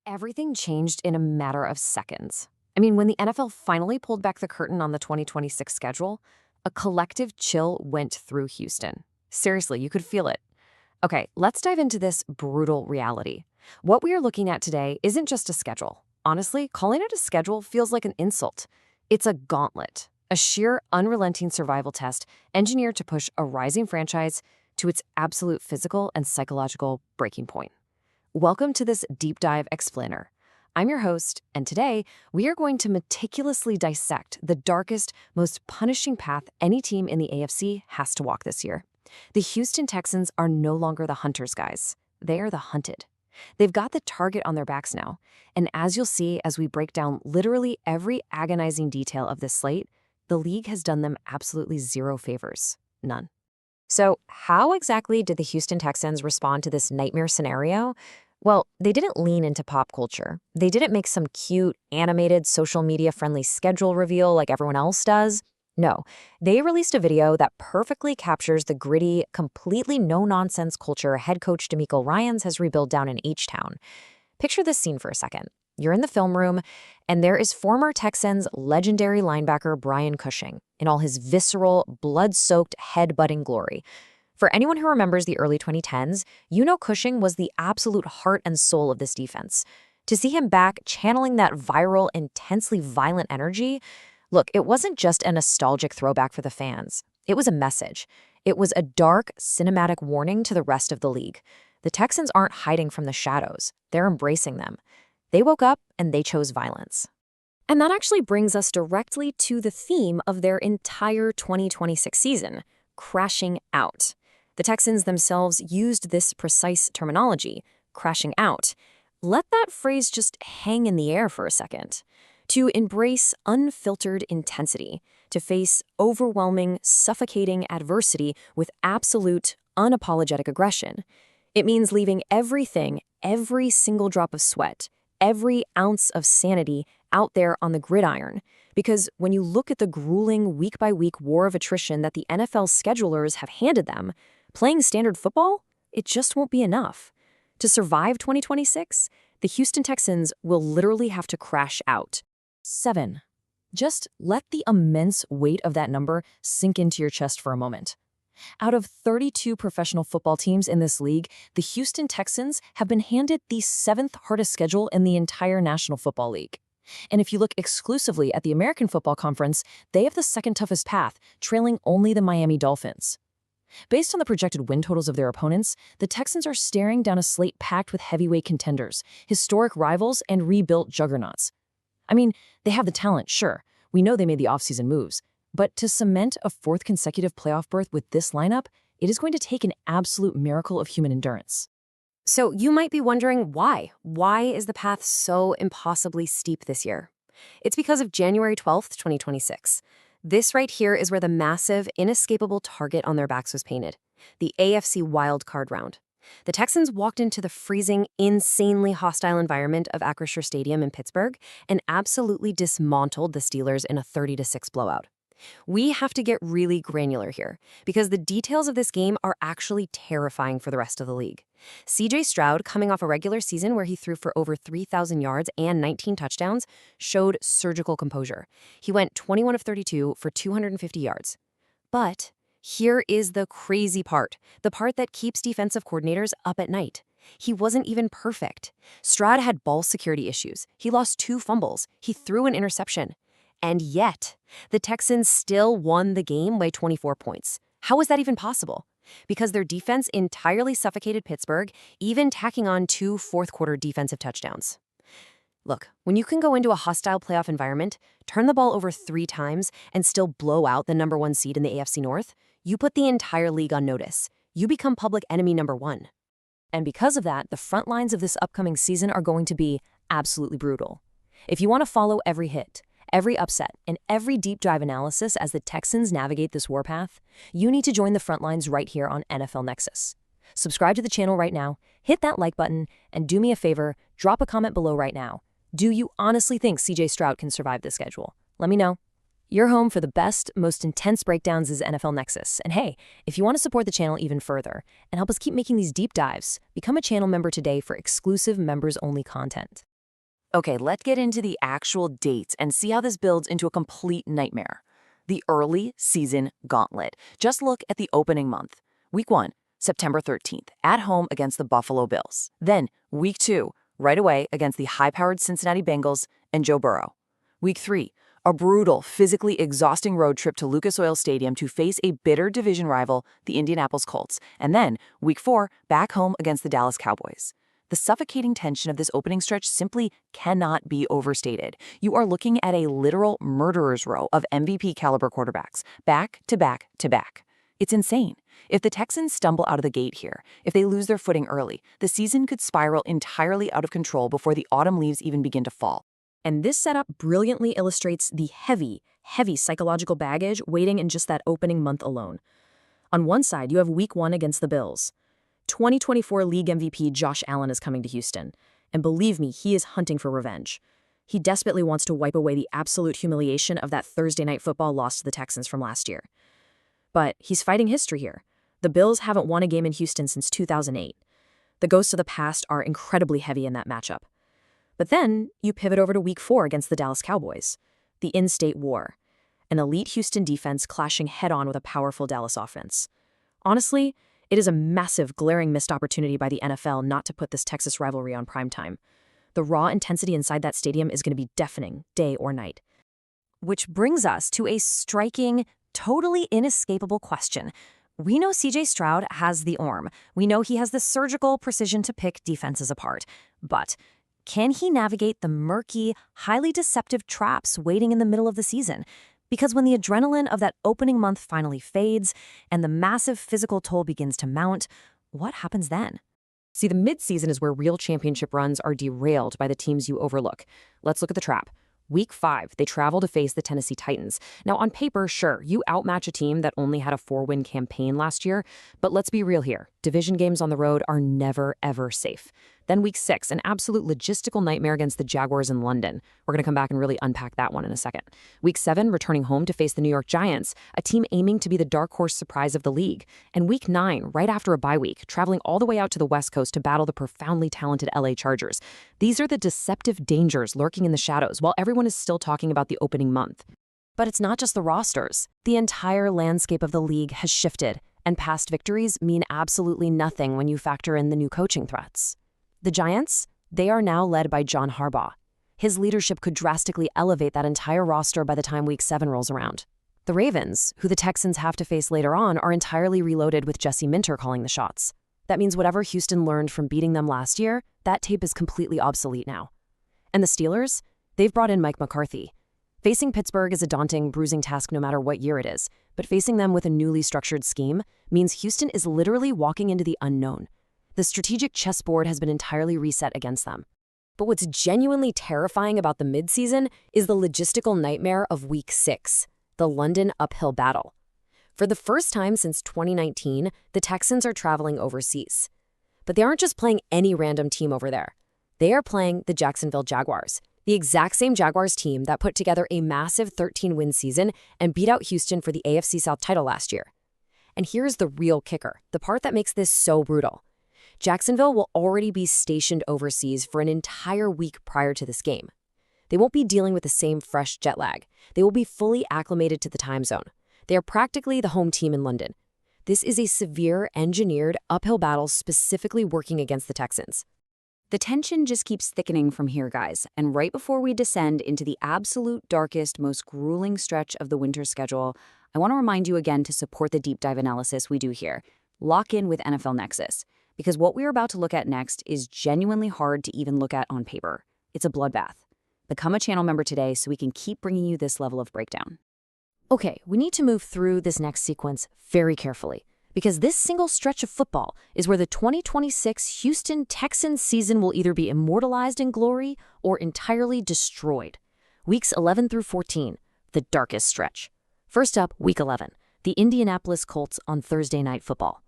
Everything changed in a matter of seconds. I mean, when the NFL finally pulled back the curtain on the 2026 schedule, a collective chill went through Houston. Seriously, you could feel it. Okay, let's dive into this brutal reality. What we are looking at today isn't just a schedule. Honestly, calling it a schedule feels like an insult. It's a gauntlet, a sheer, unrelenting survival test engineered to push a rising franchise to its absolute physical and psychological breaking point. Welcome to this deep dive explainer. I'm your host, and today we are going to meticulously dissect the darkest, most punishing path any team in the AFC has to walk this year. The Houston Texans are no longer the hunters, guys. They are the hunted. They've got the target on their backs now, and as you'll see as we break down literally every agonizing detail of this slate, the league has done them absolutely zero favors. None. So how exactly did the Houston Texans respond to this nightmare scenario? Well, they didn't lean into pop culture. They didn't make some cute, animated, social media-friendly schedule reveal like everyone else does. No, they released a video that perfectly captures the gritty, completely no-nonsense culture head coach DeMeco Ryans has rebuilt down in H-Town. Picture this scene for a second. You're in the film room, and there is former Texans legendary linebacker Brian Cushing in all his visceral, blood-soaked, head-butting glory. For anyone who remembers the early 2010s, you know Cushing was the absolute heart and soul of this defense. To see him back channeling that viral, intensely violent energy, look, it wasn't just a nostalgic throwback for the fans. It was a message. It was a dark, cinematic warning to the rest of the league. The Texans aren't hiding from the shadows. They're embracing them. They woke up and they chose violence. And that actually brings us directly to the theme of their entire 2026 season, crashing out. The Texans themselves used this precise terminology, crashing out. Let that phrase just hang in the air for a second. To embrace unfiltered intensity, to face overwhelming, suffocating adversity with absolute, unapologetic aggression. It means leaving everything, every single drop of sweat, every ounce of sanity out there on the gridiron. Because when you look at the grueling week-by-week war of attrition that the NFL schedulers have handed them, playing standard football, it just won't be enough. To survive 2026, the Houston Texans will literally have to crash out. 7. Just let the immense weight of that number sink into your chest for a moment. Out of 32 professional football teams in this league, the Houston Texans have been handed the 7th hardest schedule in the entire National Football League. And if you look exclusively at the American Football Conference, they have the second toughest path, trailing only the Miami Dolphins. Based on the projected win totals of their opponents, the Texans are staring down a slate packed with heavyweight contenders, historic rivals, and rebuilt juggernauts. I mean, they have the talent, sure. We know they made the offseason moves. But to cement a 4th consecutive playoff berth with this lineup, it is going to take an absolute miracle of human endurance. So you might be wondering why. Why is the path so impossibly steep this year? It's because of January 12th, 2026. This right here is where the massive, inescapable target on their backs was painted. The AFC wildcard round. The Texans walked into the freezing, insanely hostile environment of Acrisure Stadium in Pittsburgh and absolutely dismantled the Steelers in a 30-6 blowout. We have to get really granular here, because the details of this game are actually terrifying for the rest of the league. C.J. Stroud, coming off a regular season where he threw for over 3,000 yards and 19 touchdowns, showed surgical composure. He went 21 of 32 for 250 yards. But here is the crazy part, the part that keeps defensive coordinators up at night. He wasn't even perfect. Stroud had ball security issues. He lost 2 fumbles. He threw an interception. And yet, the Texans still won the game by 24 points. How was that even possible? Because their defense entirely suffocated Pittsburgh, even tacking on 2 fourth-quarter defensive touchdowns. Look, when you can go into a hostile playoff environment, turn the ball over 3 times, and still blow out the #1 seed in the AFC North, you put the entire league on notice. You become public enemy #1. And because of that, the front lines of this upcoming season are going to be absolutely brutal. If you want to follow every hit, every upset, and every deep dive analysis as the Texans navigate this warpath, you need to join the front lines right here on NFL Nexus. Subscribe to the channel right now, hit that like button, and do me a favor, drop a comment below right now. Do you honestly think C.J. Stroud can survive this schedule? Let me know. Your home for the best, most intense breakdowns is NFL Nexus. And hey, if you want to support the channel even further and help us keep making these deep dives, become a channel member today for exclusive members-only content. Okay, let's get into the actual dates and see how this builds into a complete nightmare. The early season gauntlet. Just look at the opening month. Week 1, September 13th, at home against the Buffalo Bills. Then, Week 2, right away against the high-powered Cincinnati Bengals and Joe Burrow. Week 3, a brutal, physically exhausting road trip to Lucas Oil Stadium to face a bitter division rival, the Indianapolis Colts. And then, Week 4, back home against the Dallas Cowboys. The suffocating tension of this opening stretch simply cannot be overstated. You are looking at a literal murderer's row of MVP-caliber quarterbacks, back to back to back. It's insane. If the Texans stumble out of the gate here, if they lose their footing early, the season could spiral entirely out of control before the autumn leaves even begin to fall. And this setup brilliantly illustrates the heavy, heavy psychological baggage waiting in just that opening month alone. On one side, you have Week 1 against the Bills. 2024 League MVP Josh Allen is coming to Houston, and believe me, he is hunting for revenge. He desperately wants to wipe away the absolute humiliation of that Thursday Night Football loss to the Texans from last year. But he's fighting history here. The Bills haven't won a game in Houston since 2008. The ghosts of the past are incredibly heavy in that matchup. But then you pivot over to Week 4 against the Dallas Cowboys, the in-state war, an elite Houston defense clashing head-on with a powerful Dallas offense. Honestly, it is a massive, glaring missed opportunity by the NFL not to put this Texas rivalry on primetime. The raw intensity inside that stadium is going to be deafening, day or night. Which brings us to a striking, totally inescapable question. We know C.J. Stroud has the arm. We know he has the surgical precision to pick defenses apart. But can he navigate the murky, highly deceptive traps waiting in the middle of the season? Because when the adrenaline of that opening month finally fades and the massive physical toll begins to mount, what happens then? See, the midseason is where real championship runs are derailed by the teams you overlook. Let's look at the trap. Week 5, they travel to face the Tennessee Titans. Now, on paper, sure, you outmatch a team that only had a 4-win campaign last year, but let's be real here. Division games on the road are never, ever safe. Then Week 6, an absolute logistical nightmare against the Jaguars in London. We're going to come back and really unpack that one in a second. Week 7, returning home to face the New York Giants, a team aiming to be the dark horse surprise of the league. And Week 9, right after a bye week, traveling all the way out to the West Coast to battle the profoundly talented LA Chargers. These are the deceptive dangers lurking in the shadows while everyone is still talking about the opening month. But it's not just the rosters. The entire landscape of the league has shifted, and past victories mean absolutely nothing when you factor in the new coaching threats. The Giants, they are now led by John Harbaugh. His leadership could drastically elevate that entire roster by the time Week 7 rolls around. The Ravens, who the Texans have to face later on, are entirely reloaded with Jesse Minter calling the shots. That means whatever Houston learned from beating them last year, that tape is completely obsolete now. And the Steelers, they've brought in Mike McCarthy. Facing Pittsburgh is a daunting, bruising task no matter what year it is, but facing them with a newly structured scheme means Houston is literally walking into the unknown. The strategic chessboard has been entirely reset against them. But what's genuinely terrifying about the midseason is the logistical nightmare of Week 6, the London uphill battle. For the first time since 2019, the Texans are traveling overseas. But they aren't just playing any random team over there. They are playing the Jacksonville Jaguars, the exact same Jaguars team that put together a massive 13-win season and beat out Houston for the AFC South title last year. And here's the real kicker, the part that makes this so brutal. Jacksonville will already be stationed overseas for an entire week prior to this game. They won't be dealing with the same fresh jet lag. They will be fully acclimated to the time zone. They are practically the home team in London. This is a severe, engineered, uphill battle specifically working against the Texans. The tension just keeps thickening from here, guys, and right before we descend into the absolute darkest, most grueling stretch of the winter schedule, I want to remind you again to support the deep dive analysis we do here. Lock in with NFL Nexus. Because what we're about to look at next is genuinely hard to even look at on paper. It's a bloodbath. Become a channel member today so we can keep bringing you this level of breakdown. Okay, we need to move through this next sequence very carefully, because this single stretch of football is where the 2026 Houston Texans season will either be immortalized in glory or entirely destroyed. Weeks 11 through 14, the darkest stretch. First up, Week 11, the Indianapolis Colts on Thursday Night Football.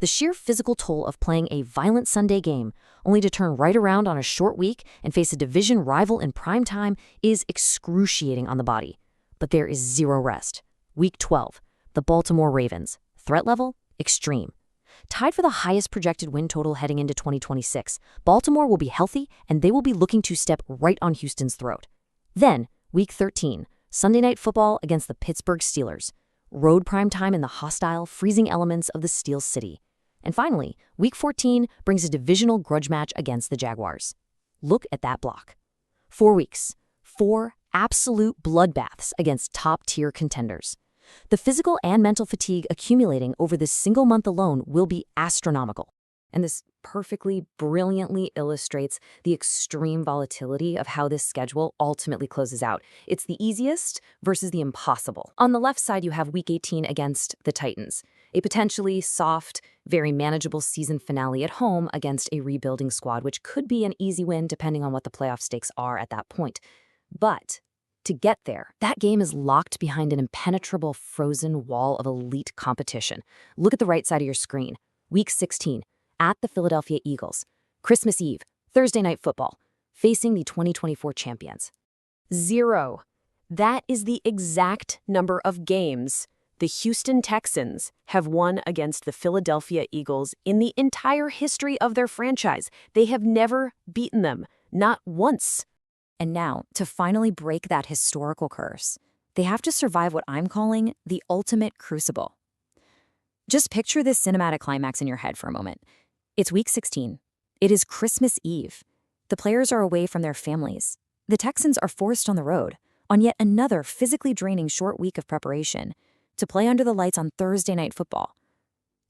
The sheer physical toll of playing a violent Sunday game, only to turn right around on a short week and face a division rival in prime time, is excruciating on the body. But there is zero rest. Week 12, the Baltimore Ravens. Threat level? Extreme. tied for the highest projected win total heading into 2026. Baltimore will be healthy, and they will be looking to step right on Houston's throat. Then, Week 13, Sunday Night Football against the Pittsburgh Steelers. Road prime time in the hostile, freezing elements of the Steel City. And finally, Week 14 brings a divisional grudge match against the Jaguars. Look at that block. 4 weeks. 4 absolute bloodbaths against top-tier contenders. The physical and mental fatigue accumulating over this single month alone will be astronomical. And this perfectly, brilliantly illustrates the extreme volatility of how this schedule ultimately closes out. It's the easiest versus the impossible. On the left side, you have Week 18 against the Titans, a potentially soft, very manageable season finale at home against a rebuilding squad, which could be an easy win depending on what the playoff stakes are at that point. But to get there, that game is locked behind an impenetrable frozen wall of elite competition. Look at the right side of your screen. Week 16. At the Philadelphia Eagles. Christmas Eve, Thursday Night Football, facing the 2024 champions. 0. That is the exact number of games the Houston Texans have won against the Philadelphia Eagles in the entire history of their franchise. They have never beaten them, not once. And now, to finally break that historical curse, they have to survive what I'm calling the ultimate crucible. Just picture this cinematic climax in your head for a moment. It's Week 16. It is Christmas Eve. The players are away from their families. The Texans are forced on the road, on yet another physically draining short week of preparation, to play under the lights on Thursday Night Football.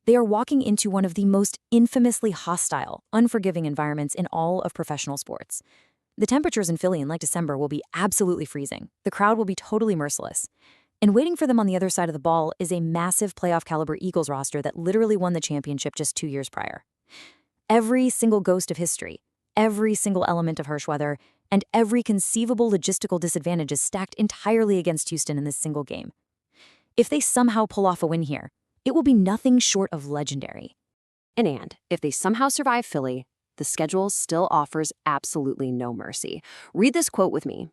They are walking into one of the most infamously hostile, unforgiving environments in all of professional sports. The temperatures in Philly in like December will be absolutely freezing. The crowd will be totally merciless. And waiting for them on the other side of the ball is a massive playoff-caliber Eagles roster that literally won the championship just 2 years prior. Every single ghost of history, every single element of harsh weather, and every conceivable logistical disadvantage is stacked entirely against Houston in this single game. If they somehow pull off a win here, it will be nothing short of legendary. And if they somehow survive Philly, the schedule still offers absolutely no mercy. Read this quote with me.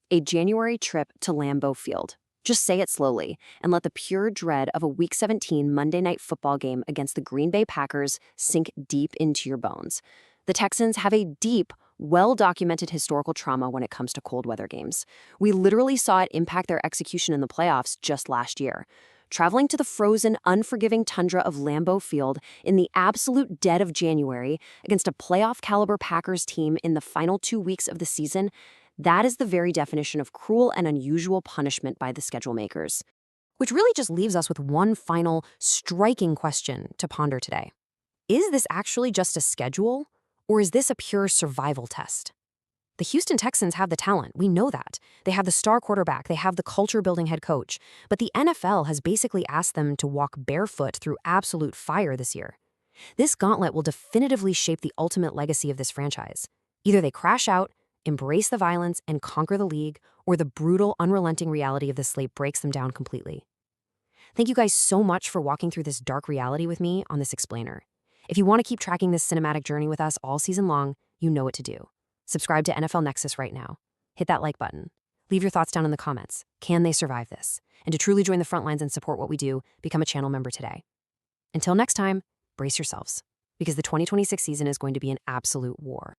A January trip to Lambeau Field. Just say it slowly, and let the pure dread of a Week 17 Monday Night Football game against the Green Bay Packers sink deep into your bones. The Texans have a deep, well-documented historical trauma when it comes to cold weather games. We literally saw it impact their execution in the playoffs just last year. Traveling to the frozen, unforgiving tundra of Lambeau Field in the absolute dead of January against a playoff-caliber Packers team in the final 2 weeks of the season, that is the very definition of cruel and unusual punishment by the schedule makers. Which really just leaves us with one final, striking question to ponder today. Is this actually just a schedule, or is this a pure survival test? The Houston Texans have the talent, we know that. They have the star quarterback, they have the culture-building head coach, but the NFL has basically asked them to walk barefoot through absolute fire this year. This gauntlet will definitively shape the ultimate legacy of this franchise. Either they crash out, embrace the violence, and conquer the league, or the brutal, unrelenting reality of the slate breaks them down completely. Thank you guys so much for walking through this dark reality with me on this explainer. If you want to keep tracking this cinematic journey with us all season long, you know what to do. Subscribe to NFL Nexus right now. Hit that like button. Leave your thoughts down in the comments. Can they survive this? And to truly join the front lines and support what we do, become a channel member today. Until next time, brace yourselves, because the 2026 season is going to be an absolute war.